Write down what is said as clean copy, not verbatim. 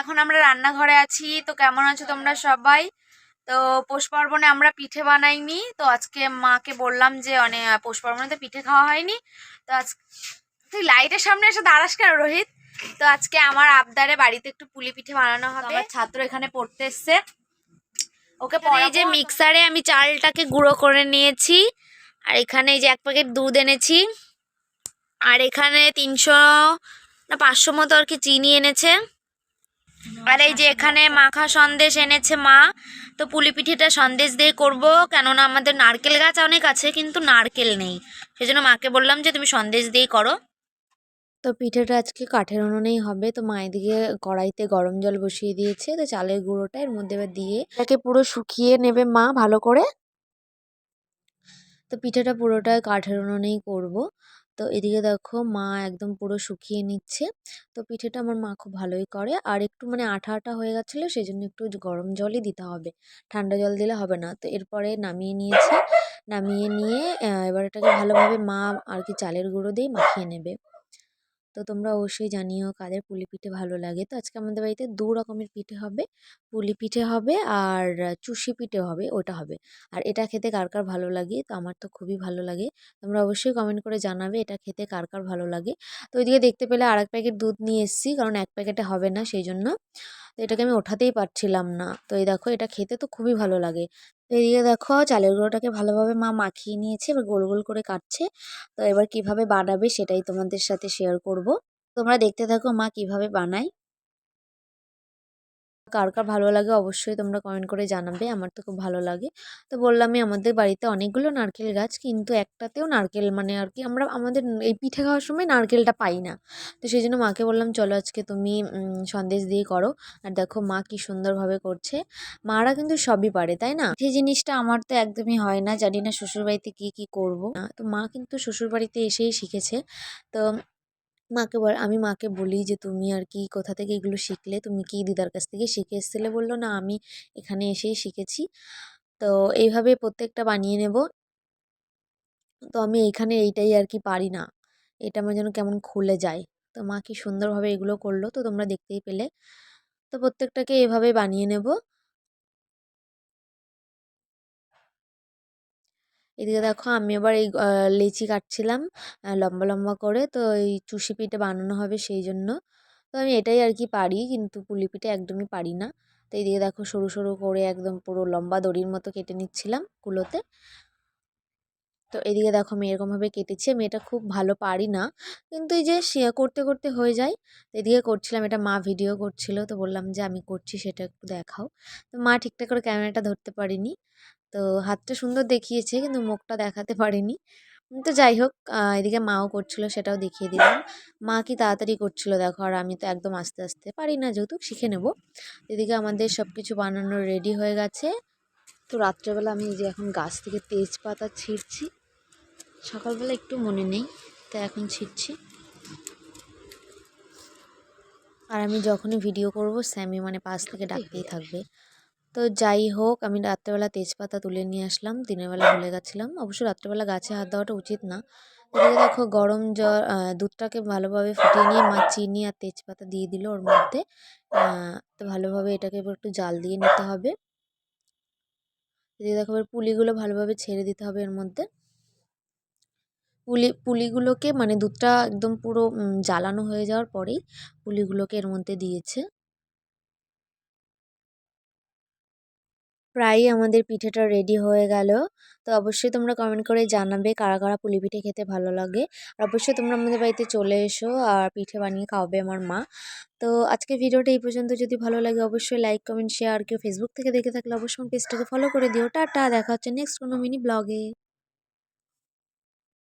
এখন আমরা রান্নাঘরে আছি। তো কেমন আছো তোমরা সবাই? তো পৌষ পার্বণে আমরা পিঠে বানাইনি, তো আজকে মাকে বললাম যে অনেক পৌষ পার্বণে তো পিঠে খাওয়া হয়নি। তো আজ তুই লাইটের সামনে এসে দাঁড়াস কেন রোহিত? তো আজকে আমার আবদারে বাড়িতে একটু পুলি পিঠে বানানো হবে। আমার ছাত্র এখানে পড়তে এসছে, ওকে পরে যে মিক্সারে আমি চালটাকে গুঁড়ো করে নিয়েছি। আর এখানে এই যে 1 প্যাকেট দুধ এনেছি, আর এখানে 300 না 500 মতো আর কি চিনি এনেছে। আর এই যে এখানে মাখা সন্দেশ এনেছে মা। তো পুলি পিঠেটা সন্দেশ দিয়ে করবো, কেননা আমাদের নারকেল গাছ অনেক আছে কিন্তু নারকেল নেই, সেজন্য মাকে বললাম যে তুমি সন্দেশ দিয়েই করো। তো পিঠেটা আজকে কাঠের উনুনেই হবে। তো মা এদিকে কড়াইতে গরম জল বসিয়ে দিয়েছে, তো চালের গুঁড়োটা এর মধ্যে এবার দিয়ে এটাকে পুরো শুকিয়ে নেবে মা ভালো করে। তো পিঠেটা পুরোটা কাঠের উনুনেই করব। তো এদিকে দেখো মা একদম পুরো শুকিয়ে নিচ্ছে। তো পিঠেটা আমার মা খুব ভালোই করে, আর একটু মানে আঠা আঠা হয়ে গেছিলো, সেই জন্য একটু গরম জলই দিতে হবে, ঠান্ডা জল দিলে হবে না। তো এরপরে নামিয়ে নিয়েছে, নামিয়ে নিয়ে এবার এটাকে ভালোভাবে মা আর কি চালের গুঁড়ো দিয়ে মাখিয়ে নেবে। তো তোমরা অবশ্যই জানিও কাদের পুলি পিঠে ভালো লাগে। তো আজকে আমাদের বাড়িতে 2 রকমের পিঠে হবে, পুলি পিঠে হবে আর চুষি পিঠে হবে, ওটা হবে। আর এটা খেতে কার কার ভালো লাগে, তো আমার তো খুবই ভালো লাগে। তোমরা অবশ্যই কমেন্ট করে জানাবে এটা খেতে কার কার ভালো লাগে। তো ওইদিকে দেখতে পেলে আর 1 প্যাকেট দুধ নিয়ে এসেছি, কারণ 1 প্যাকেটে হবে না সেই জন্য। তো এটাকে আমি ওঠাতেই পারছিলাম না। তো এই দেখো এটা খেতে তো খুবই ভালো লাগে। তো এদিকে দেখো চালের গুঁড়োটাকে ভালোভাবে মা মাখিয়ে নিয়েছে, এবার গোল গোল করে কাটছে। তো এবার কিভাবে বানাবে সেটাই তোমাদের সাথে শেয়ার করব। তোমরা দেখতে থাকো মা কিভাবে বানায়। কার কার ভালো লাগে অবশ্যই তোমরা কমেন্ট করে জানাবে, আমার তো খুব ভালো লাগে। তো বললামই আমাদের বাড়িতে অনেকগুলো নারকেল গাছ, কিন্তু একটাতেও নারকেল মানে আর কি আমরা আমাদের এই পিঠে খাওয়ার সময় নারকেলটা পাই না। তো সেই জন্য মাকে বললাম চলো আজকে তুমি সন্দেশ দিয়ে করো। আর দেখো মা কি সুন্দরভাবে করছে। মারা কিন্তু সবই পারে, তাই না? সেই জিনিসটা আমার তো একদমই হয় না, জানি না শ্বশুরবাড়িতে কি কি করব। তো মা কিন্তু শ্বশুরবাড়িতে এসেই শিখেছে। তো আমি মাকে বলি যে তুমি আর কি কোথা থেকে এগুলো শিখলে, তুমি কি দিদার কাছ থেকে শিখে এসেছিলে? বললো না, আমি এখানে এসেই শিখেছি। তো এইভাবে প্রত্যেকটা বানিয়ে নেব। তো আমি এইখানে এইটাই আর কি পারি না, এটা আমার যেন কেমন খুলে যায়। তো মা কি সুন্দরভাবে এগুলো করলো, তো তোমরা দেখতেই পেলে। তো প্রত্যেকটাকে এভাবে বানিয়ে নেব। এদিকে দেখো আমি আবার এই লেচি কাটছিলাম লম্বা লম্বা করে। তো এই চুষি পিঠে বানানো হবে সেই জন্য। তো আমি এটাই আর কি পারি, কিন্তু পুলি পিঠে একদমই পারি না। তো এইদিকে দেখো সরু সরু করে একদম পুরো লম্বা দড়ির মতো কেটে নিচ্ছিলাম কুলোতে। তো এদিকে দেখো আমি এরকমভাবে কেটেছি, আমি এটা খুব ভালো পারি না, কিন্তু এই যে করতে করতে হয়ে যায়। তো এদিকে করছিলাম, এটা মা ভিডিও করছিল, তো বললাম যে আমি করছি সেটা একটু দেখাও। তো মা ঠিকঠাক করে ক্যামেরাটা ধরতে পারিনি। তো হাতটা সুন্দর দেখিয়েছে কিন্তু মুখটা দেখাতে পারিনি। তো যাই হোক এদিকে মাও করছিল, সেটাও দেখিয়ে দিলাম। মা কি তাড়াতাড়ি করছিল দেখো, আর আমি তো একদম আস্তে আস্তে, পারি না যেহেতু, শিখে নেব। এদিকে আমাদের সব কিছু বানানো রেডি হয়ে গেছে। তো রাত্রেবেলা আমি এই যে এখন গাছ থেকে তেজপাতা ছিঁড়ছি, সকালবেলা একটু মনে নেই, তো এখন ছিঁড়ছি। আর আমি যখনই ভিডিও করব স্যামি মানে পাশ থেকে ডাকতেই থাকবে। তো যাই হোক আমি রাত্রেবেলা তেজপাতা তুলে নিয়ে আসলাম, দিনের বেলা ভুলে গেছিলাম। অবশ্য রাত্রেবেলা গাছে হাত দেওয়াটা উচিত না। এদিকে দেখো গরম জল দুধটাকে ভালোভাবে ফুটিয়ে নিয়ে মা চিনি আর তেজপাতা দিয়ে দিল ওর মধ্যে। তো ভালোভাবে এটাকে এবার একটু জাল দিয়ে নিতে হবে। এদিকে দেখো এবার পুলিগুলো ভালোভাবে ছেড়ে দিতে হবে এর মধ্যে। পুলিগুলোকে মানে দুধটা একদম পুরো জ্বালানো হয়ে যাওয়ার পরেই পুলিগুলোকে এর মধ্যে দিয়েছে। প্রায়ই আমাদের পিঠেটা রেডি হয়ে গেল। তো অবশ্যই তোমরা কমেন্ট করে জানাবে কারা কারা পুলি পিঠে খেতে ভালো লাগে। আর অবশ্যই তোমরা আমাদের বাড়িতে চলে এসো আর পিঠে বানিয়ে খাওয়াবে আমার মা। তো আজকে ভিডিওটা এই পর্যন্ত, যদি ভালো লাগে অবশ্যই লাইক কমেন্ট শেয়ার। কেউ ফেসবুক থেকে দেখে থাকলে অবশ্যই আমার পেজটাকে ফলো করে দিও। টাটা, দেখা হচ্ছে নেক্সট কোনো মিনি ব্লগে।